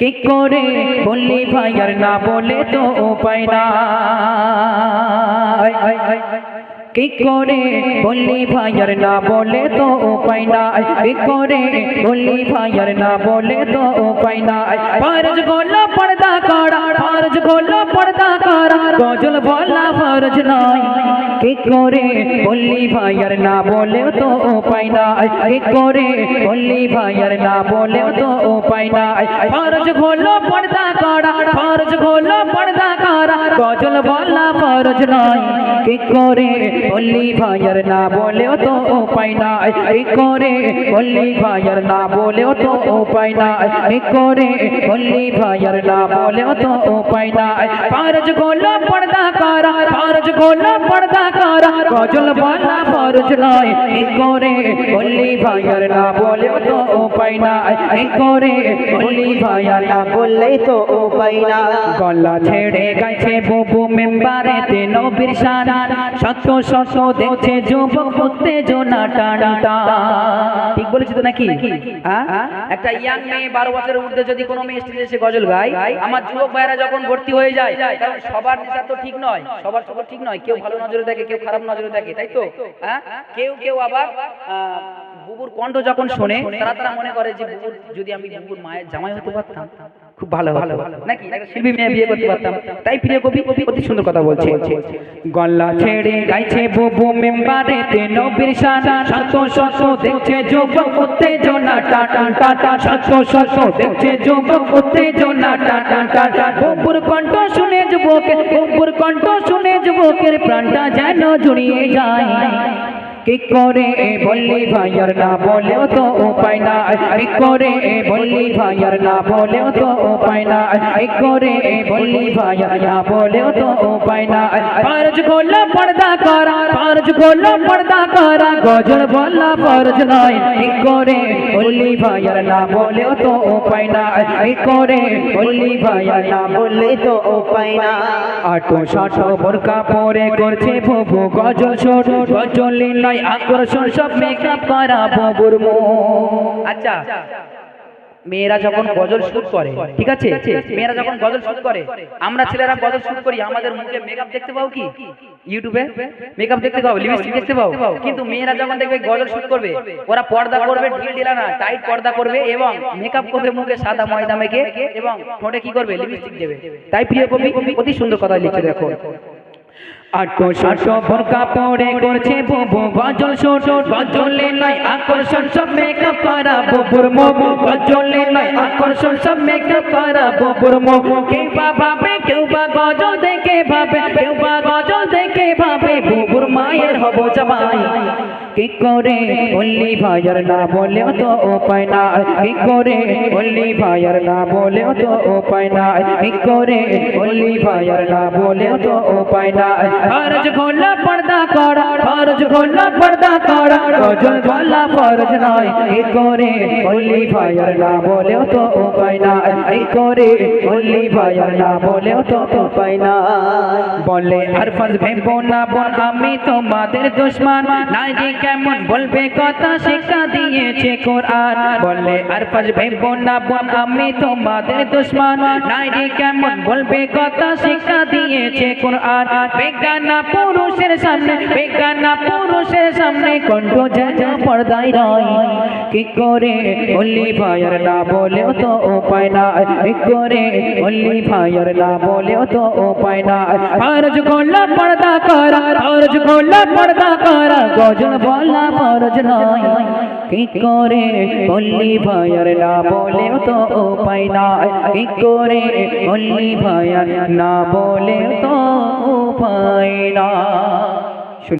কি করে বললি ভাই আর না বলে তো উপায় না, কি করে বললি ভাই আর না বলে তো উপায় না, কি করে বললি ভাই আর না বলে তো উপায় না। ফরজ গোলা পর্দা করা, ফরজ গোলা পর্দা করা, গজল বলা ফরজ নয়। কি করে বললি ভাই আর না বলে তো উপায় না, কি করে বললি ভাই আর না বলে তো উপায় না। ফরজ গোলা পর্দা করা, ফরজ গোলা পর্দা করা, গজল বলা ফরজ নয়। কি করে বললি ভাই আর না বলেও তো উপায় না, কি করে বললি ভাই আর না বলেও তো উপায় না, কি করে বললি ভাই আর না বলেও তো উপায় না। ফরজ গোলা পর্দা করা, ফরজ গোলা পর্দা করা, গজল বলা ফরজ নয়। কি করে বললি ভাই আর না বলেও তো উপায় না, কি করে বললি ভাই আর না বললেই তো উপায় না। গলা ছেড়ে গাইছে বুবু মেম্বারেতে নবীর শান, শত শত দেখছে যুবক উত্তেজনা টানটা। ঠিক বলেছি তো নাকি? একটা ইয়াং মেয়ে 12 বছরের ঊর্ধ্বে যদি কোনো মেয়ে স্টেজে এসে গজল গায়, আমার যুবক ভাইরা যখন ভর্তি হয়ে যায়, কারণ সবার নেশা তো ঠিক নয়, সবার চোখ ঠিক নয়, কেউ ভালো নজরে দেখে, কেউ খারাপ নজরে দেখে, তাই তো? কেউ কেউ আবার বুবুর কণ্ঠ যখন শোনে তারা মনে করে যে বুবুর, যদি আমি বুবুর মায়ের জামাই হতে পারতাম খুব ভালো হতো নাকি, একটা শিল্পী মেয়ে বিয়ে করতে পারতাম। তাই প্রিয় কবি অতি সুন্দর কথা বলছে। গলা ছেড়ে গাইছে বুবু মেম্বারেতে নবীর শান, শত শত দেখছে যুবক উত্তেজনা টাটা টাটা, শত শত দেখছে যুবক উত্তেজনা টাটা টাটা। বুবুর কণ্ঠ শুনে যুবকের, বুবুর কণ্ঠ শুনে যুবকের প্রাণটা যেন জুড়িয়ে যায়। কি করে বললি ভাই আর না বলেও তো উপায় না, কি করে বললি ভাই আর না বলেও তো উপায় না, কি করে বললি ভাই আর না বলেও তো উপায় না। ফরজ গোলা পর্দা করা, ফরজ গোলা পর্দা করা, গজল বলা ফরজ নয়। কি করে বললি ভাই আর না বলেও তো উপায় না, কি করে বললি ভাই আর না বললেই তো উপায় না। আটো শাটো বোরকা পরে করছে বুবু গজল শোট, গজল আকর্ষণ সব মেকআপ করা বুবুর মুখ। আচ্ছা, মেয়েরা যখন গজল শুট করে, ঠিক আছে, মেয়েরা যখন গজল শুট করে, আমরা ছেলেরা গজল শুট করি, আমাদের মুখে মেকআপ দেখতে পাও কি? ইউটিউবে মেকআপ দেখতে পাও, লিপস্টিক দেখতে পাও। কিন্তু মেয়েরা যখন দেখবে গজল শুট করবে, ওরা পর্দা করবে, ঢিল ঢিলা না, টাইট পর্দা করবে এবং মেকআপ করবে, মুখে সাদা ময়দা মেখে, এবং ঠোঁটে কি করবে? লিপস্টিক দেবে। তাই প্রিয় কবি অতি সুন্দর কথা লিখে দেখো। আটো শাটো বোরকা পরে করছে বুবু গজল শোট, গজলে নয় আকর্ষণ সব মেকআপ করা বুবুর মুখ, গজলে নয় আকর্ষণ সব মেকআপ করা বুবুর মুখ। কেউ বা ভাবে, কেউ বা গজল দেখে ভাবে, কেউ বা গজল দেখে ভাবে বুবুর মায়ের হব জামাই। কি করে বললি ভাই আর না বলেও তো উপায় না, কি করে বললি ভাই আর না বলেও তো উপায় না, কি করে বললি ভাই আর না বলেও তো উপায় না। ফরজ গোলা পর্দা করা, ফরজ গোলা পর্দা করা, গজল বলা ফরজ নয়। কি করে বললি ভাই আর না বলেও তো উপায় না, কি করে বললি ভাই আর না বলেও তো উপায় না। বলে আর ফরজ ভেবো না বোন আমি তোমাদের দুশমন, নারী কেমন বলবে কথা শিক্ষা দিয়েছে কোরআন। বলে আর ফরজ ভেবো না বোন আমি তোমাদের দুশমন, নারী কেমন বলবে কথা শিক্ষা দিয়েছে কোরআন। বেগানা পুরুষের সামনে, বেগানা পুরুষের সামনে কণ্ঠ যেন পর্দায় নয়। কি করে বললি ভাই আর না বলেও তো উপায় না, কি করে বললি ভাই আর না বলেও তো উপায় না। ফরজ গোলা পর্দা করা, ফরজ গোলা পর্দা করা, গজল বলা ফরজ নয়। কি করে বললি ভাই আর না বলেও তো উপায় না, কি করে বললি ভাই আর না বলেও তো উপায় না।